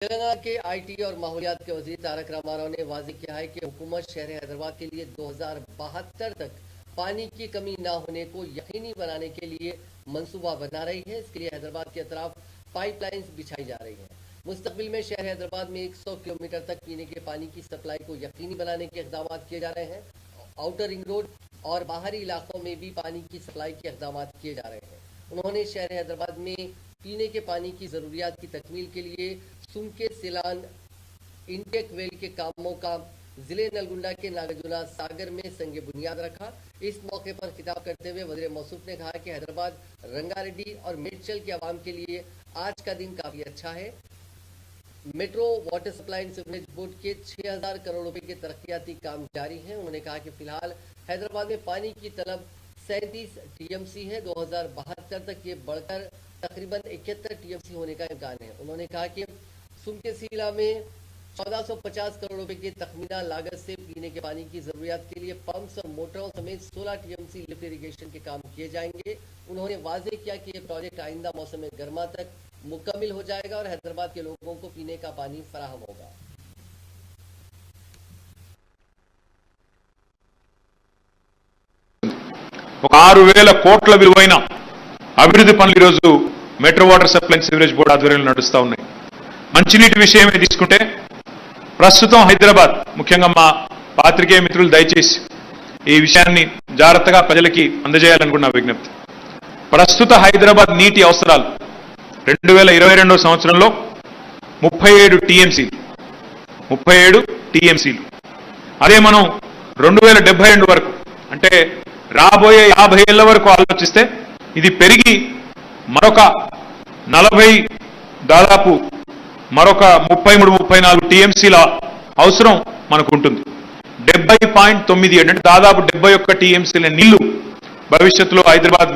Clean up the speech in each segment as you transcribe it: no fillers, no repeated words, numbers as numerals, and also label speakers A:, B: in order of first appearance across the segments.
A: तेलंगाना के आईटी और माहौलियात के वजीर तारक रामाराव ने वाज़ेह किया है कि हुकूमत शहर हैदराबाद के लिए 2072 तक पानी की कमी न होने को यकीनी बनाने के लिए मंसूबा बना रही है। इसके लिए हैदराबाद के अतराफ पाइपलाइंस बिछाई जा रही है। मुस्तकबिल में शहर हैदराबाद में 100 किलोमीटर तक पीने के पानी की सप्लाई को यकीनी बनाने के इक़दाम किए जा रहे हैं। आउटर रिंग रोड और बाहरी इलाकों में भी पानी की सप्लाई के इक़दाम किए जा रहे हैं। उन्होंने शहर हैदराबाद में पीने के पानी की ज़रूरियात की तकमील के लिए सुमके सिलान इंटेक वेल के कामों का जिले नलगुंडा के नागार्जुना सागर में संगे बुनियाद रखा। इस मौके पर खिताब करते हुए वज़ीर मौसूफ ने कहा कि हैदराबाद, रंगारेड्डी और मेडचल के आवाम के लिए आज का दिन काफ़ी अच्छा है। Metro water supply and sewerage board के 6000 करोड़ रुपए के तरक्याती काम जारी हैं। उन्होंने कहा कि फिलहाल हैदराबाद में पानी की तलब 37 टीएमसी है। 2072 तक ये बढ़कर तकरीबन 71 टीएमसी होने का इम्कान है। उन्होंने कहा कि सुमकेसीला में 1450 करोड़ रुपए की तखमीना लागत से पीने के पानी की जरूरियात के लिए पंप्स और मोटरों समेत 16 टीएमसी लिफ्ट इरिगेशन के काम किए जाएंगे। उन्होंने वाज़ेह किया कि यह प्रोजेक्ट आइंदा मौसम गर्मा तक मुकम्मिल हो जाएगा और हैदराबाद के लोगों को पीने का पानी फराहम होगा।
B: 6,000 కోట్ల విలువైన అభివృద్ధి పనులు ఈ రోజు metro water supply and sewerage board ఆధ్వర్యంలో నడుస్తూ ఉన్నాయి. మంచినీటి విషయమే తీసుకుంటే ప్రస్తుతం హైదరాబాద్, ముఖ్యంగా మా పాత్రికేయ మిత్రులు దయచేసి ఈ విషయాన్ని జాగ్రత్తగా ప్రజలకి అందజేయాలనుకున్న విజ్ఞప్తి. ప్రస్తుత హైదరాబాద్ నీటి అవసరాలు 2022 సంవత్సరంలో 37 టీఎంసీలు. అదే మనం 2072 వరకు అంటే రాబోయే 50 ఏళ్ల వరకు ఆలోచిస్తే ఇది పెరిగి మరొక 40 దాదాపు మరొక 33-34 టీఎంసీల అవసరం మనకు ఉంటుంది. 70.9 అంటే దాదాపు 71 టీఎంసీల నీళ్లు భవిష్యత్తులో హైదరాబాద్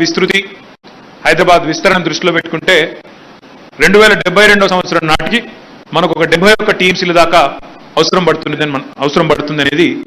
B: విస్తరణ దృష్టిలో పెట్టుకుంటే 2072 సంవత్సరం నాటికి మనకు ఒక 71 టీఎంసీల దాకా అవసరం పడుతుంది అనేది